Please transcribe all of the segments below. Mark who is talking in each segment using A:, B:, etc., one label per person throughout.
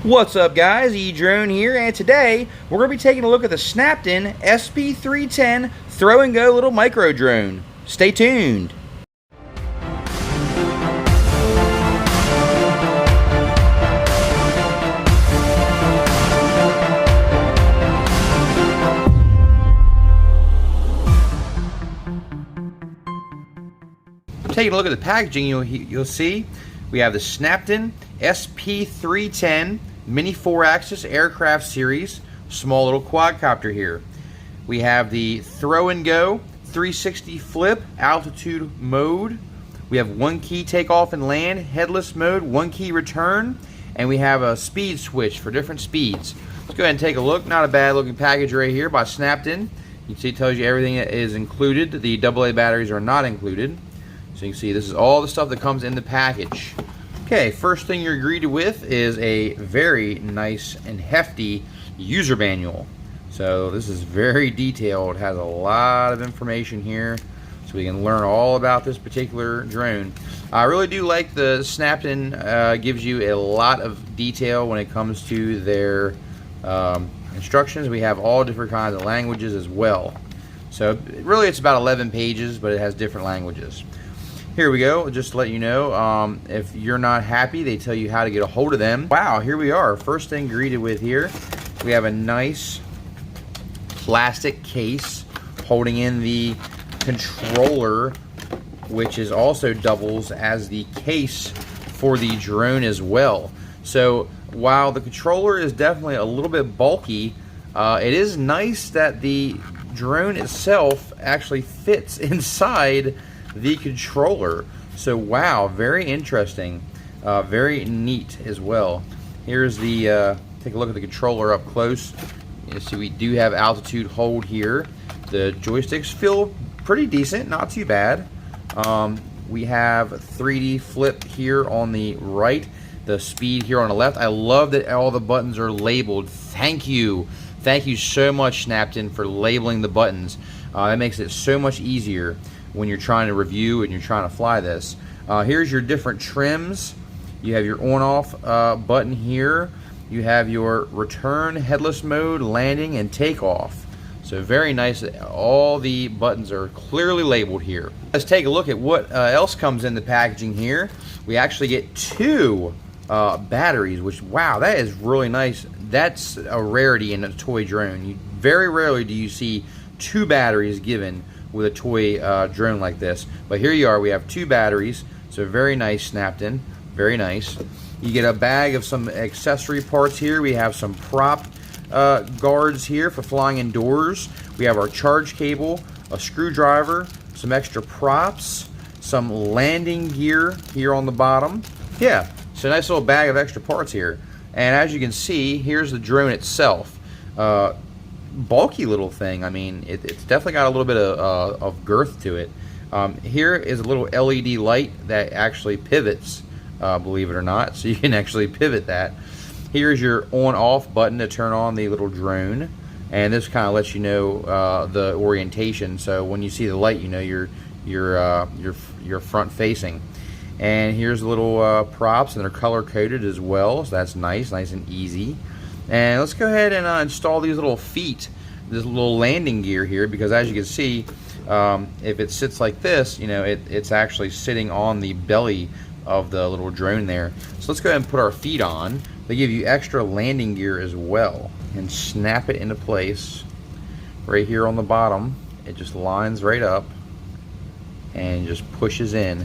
A: What's up guys, edrone here, and today we're going to be taking a look at the Snaptain Sp310 throw and go little micro drone. Stay tuned. Taking a look at the packaging, you'll see we have the Snaptain Sp310 Mini 4-axis aircraft series, small little quadcopter here. We have the throw and go 360 flip altitude mode. We have 1 key takeoff and land, headless mode, 1 key return, and we have a speed switch for different speeds. Let's go ahead and take a look. Not a bad looking package right here by Snaptain. You can see it tells you everything that is included. The AA batteries are not included. So you can see this is all the stuff that comes in the package. Okay, first thing you're greeted with is a very nice and hefty user manual. So this is very detailed, has a lot of information here, so we can learn all about this particular drone. I really do like the Snaptain gives you a lot of detail when it comes to their instructions. We have all different kinds of languages as well. So really it's about 11 pages, but it has different languages. Here we go, just to let you know, if you're not happy, they tell you how to get a hold of them. Wow, here we are. First thing greeted with here, we have a nice plastic case holding in the controller, which is also doubles as the case for the drone as well. So while the controller is definitely a little bit bulky, it is nice that the drone itself actually fits inside the controller. So wow, very interesting, very neat as well. Here's the take a look at the controller up close. You see we do have altitude hold here. The joysticks feel pretty decent, not too bad. We have 3D flip here on the right, the speed here on the left. I love that all the buttons are labeled. Thank you so much, Snaptain, for labeling the buttons. That makes it so much easier when you're trying to review and you're trying to fly this. Here's your different trims. You have your on-off button here. You have your return, headless mode, landing, and takeoff. So very nice. All the buttons are clearly labeled here. Let's take a look at what else comes in the packaging here. We actually get 2 batteries, which, wow, that is really nice. That's a rarity in a toy drone. Very rarely do you see 2 batteries given with a toy drone like this, but here you are. We have 2 batteries, so very nice, Snaptain, very nice. You get a bag of some accessory parts here. We have some prop guards here for flying indoors. We have our charge cable, a screwdriver, some extra props, some landing gear here on the bottom. Yeah, so a nice little bag of extra parts here. And as you can see, here's the drone itself. Bulky little thing. I mean, it's definitely got a little bit of girth to it. Here is a little LED light that actually pivots, believe it or not, so you can actually pivot that. Here's your on-off button to turn on the little drone, and this kind of lets you know the orientation. So when you see the light, you know you're front facing. And here's the little props, and they're color coded as well, so that's nice and easy. And let's go ahead and install these little feet, this little landing gear here, because as you can see, if it sits like this, you know, it's actually sitting on the belly of the little drone there. So let's go ahead and put our feet on. They give you extra landing gear as well, and snap it into place right here on the bottom. It just lines right up and just pushes in.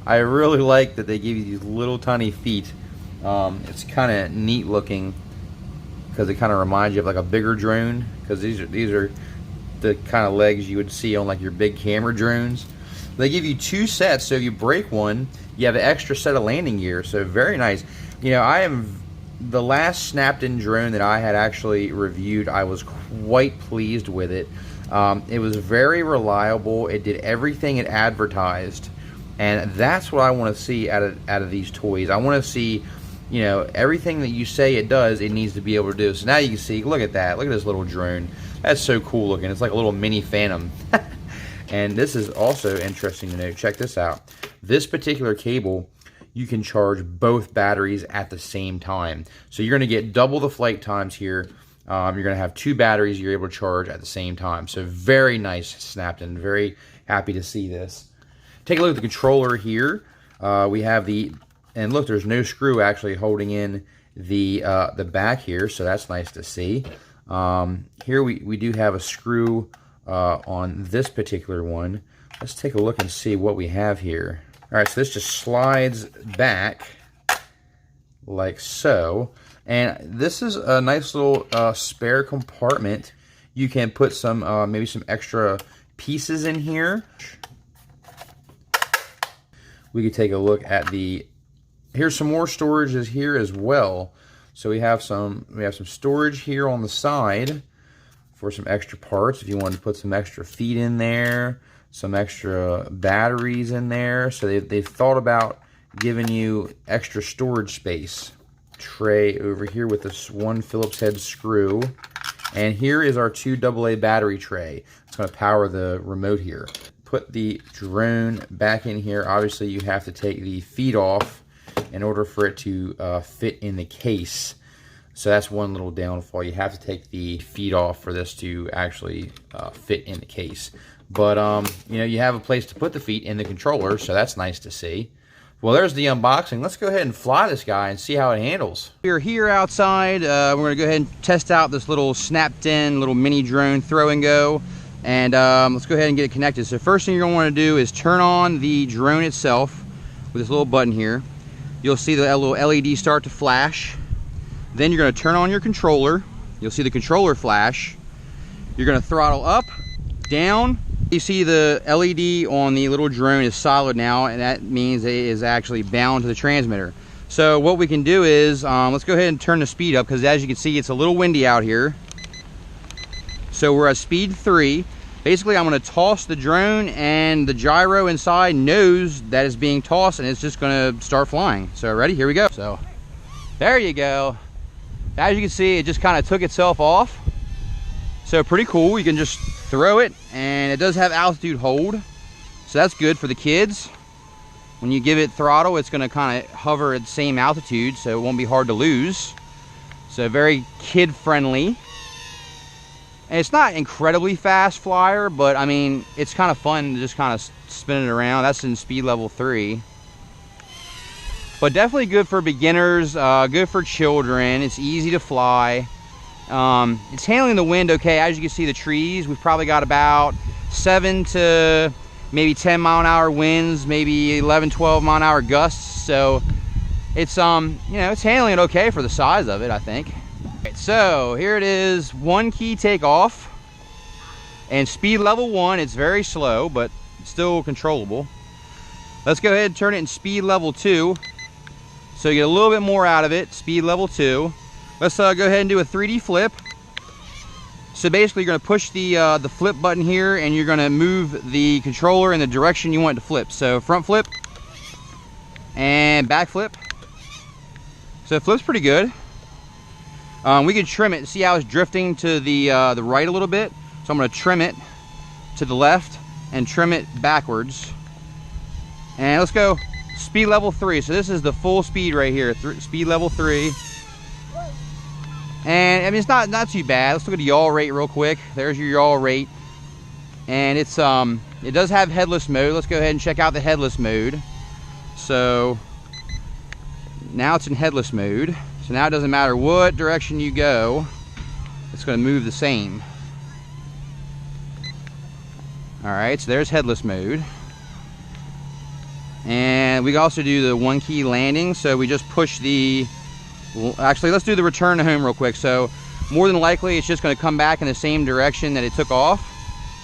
A: I really like that they give you these little tiny feet. It's kind of neat looking because it kind of reminds you of like a bigger drone, because these are the kind of legs you would see on like your big camera drones. They give you 2 sets, so if you break one, you have an extra set of landing gear. So very nice. You know, the last Snaptain drone that I had actually reviewed, I was quite pleased with it. It was very reliable. It did everything it advertised, and that's what I want to see out of these toys. I want to see, you know, everything that you say it does, it needs to be able to do. So now you can see, look at that. Look at this little drone. That's so cool looking. It's like a little mini Phantom. And this is also interesting to note. Check this out. This particular cable you can charge both batteries at the same time. So you're going to get double the flight times here. You're going to have 2 batteries you're able to charge at the same time. So very nice, Snaptain. Very happy to see this. Take a look at the controller here. We have and look, there's no screw actually holding in the back here, so that's nice to see. Here we do have a screw on this particular one. Let's take a look and see what we have here. All right, so this just slides back like so. And this is a nice little spare compartment. You can put some, maybe some extra pieces in here. We could take a look at here's some more storage here as well. So we have some storage here on the side for some extra parts. If you wanted to put some extra feet in there, some extra batteries in there. So they've thought about giving you extra storage space. Tray over here with this one Phillips head screw, and here is our 2 AA battery tray. It's going to power the remote here. Put the drone back in here. Obviously you have to take the feet off in order for it to fit in the case. So that's one little downfall. You have to take the feet off for this to actually fit in the case. But you know, you have a place to put the feet in the controller, so that's nice to see. Well, there's the unboxing. Let's go ahead and fly this guy and see how it handles. We're here outside. We're going to go ahead and test out this little Snaptain little mini drone throw and go. And let's go ahead and get it connected. So first thing you're going to want to do is turn on the drone itself with this little button here. You'll see the little LED start to flash. Then you're going to turn on your controller. You'll see the controller flash. You're going to throttle up, down. You see the LED on the little drone is solid now, and that means it is actually bound to the transmitter. So what we can do is, let's go ahead and turn the speed up, because as you can see, it's a little windy out here. So we're at speed 3. Basically, I'm going to toss the drone, and the gyro inside knows that it's being tossed, and it's just going to start flying. So ready? Here we go. So there you go. As you can see, it just kind of took itself off. So pretty cool. You can just throw it, and it does have altitude hold, so that's good for the kids. When you give it throttle, it's going to kind of hover at the same altitude, so it won't be hard to lose. So very kid friendly. And it's not incredibly fast flyer, but I mean, it's kind of fun to just kind of spin it around. That's in speed level 3. But definitely good for beginners, good for children. It's easy to fly. It's handling the wind okay. As you can see, the trees, we've probably got about 7 to maybe 10 mile an hour winds, maybe 11, 12 mile an hour gusts. So it's, you know, it's handling it okay for the size of it, I think. Right, so here it is, 1 key takeoff, and speed level 1. It's very slow, but still controllable. Let's go ahead and turn it in speed level 2. So you get a little bit more out of it, speed level 2. Let's go ahead and do a 3D flip. So basically, you're going to push the flip button here, and you're going to move the controller in the direction you want it to flip. So front flip and back flip. So it flips pretty good. We can trim it. See how it's drifting to the right a little bit? So I'm going to trim it to the left and trim it backwards. And let's go speed level 3. So this is the full speed right here. Speed level 3. And I mean, it's not too bad. Let's look at the yaw rate real quick. There's your yaw rate. And it's it does have headless mode. Let's go ahead and check out the headless mode. So now it's in headless mode. So now it doesn't matter what direction you go, it's going to move the same. Alright, so there's headless mode. And we can also do the 1 key landing. So we just push the... Actually, let's do the return to home real quick. So more than likely, it's just going to come back in the same direction that it took off.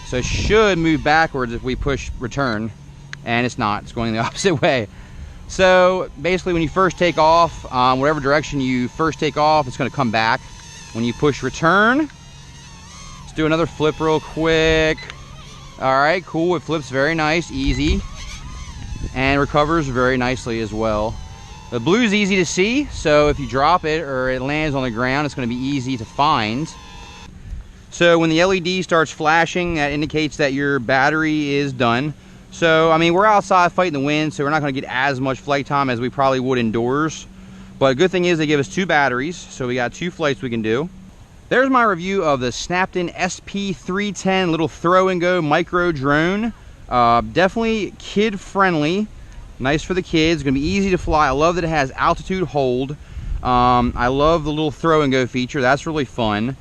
A: So it should move backwards if we push return. And it's not. It's going the opposite way. So basically, when you first take off, whatever direction you first take off, it's going to come back. When you push return, let's do another flip real quick. All right, cool. It flips very nice, easy, and recovers very nicely as well. The blue is easy to see, so if you drop it or it lands on the ground, it's going to be easy to find. So when the LED starts flashing, that indicates that your battery is done. So, I mean, we're outside fighting the wind, so we're not going to get as much flight time as we probably would indoors. But good thing is they give us 2 batteries, so we got 2 flights we can do. There's my review of the Snaptain Sp310 little throw and go micro drone. Definitely kid friendly, nice for the kids, gonna be easy to fly. I love that it has altitude hold. I love the little throw and go feature, that's really fun.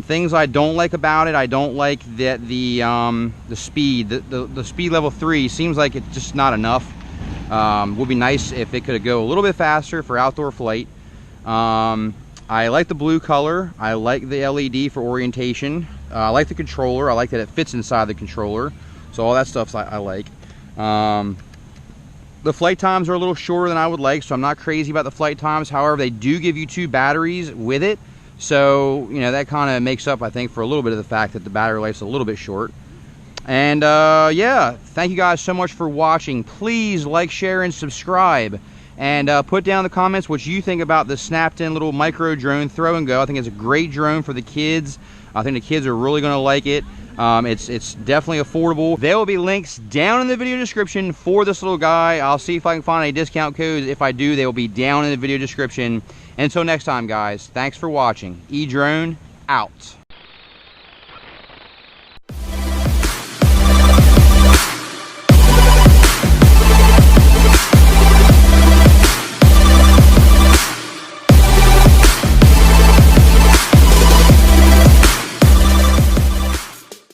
A: Things I don't like about it, I don't like that the speed, the speed level 3 seems like it's just not enough. Would be nice if it could go a little bit faster for outdoor flight. I like the blue color. I like the LED for orientation. I like the controller. I like that it fits inside the controller. So all that stuff I like. The flight times are a little shorter than I would like, so I'm not crazy about the flight times. However, they do give you 2 batteries with it. So, you know, that kind of makes up, I think, for a little bit of the fact that the battery life's a little bit short. And yeah, thank you guys so much for watching. Please like, share, and subscribe. And put down in the comments what you think about the Snaptain little micro drone throw and go. I think it's a great drone for the kids. I think the kids are really going to like it. It's definitely affordable. There will be links down in the video description for this little guy. I'll see if I can find any discount codes. If I do, they will be down in the video description. Until next time, guys, thanks for watching. edrone out.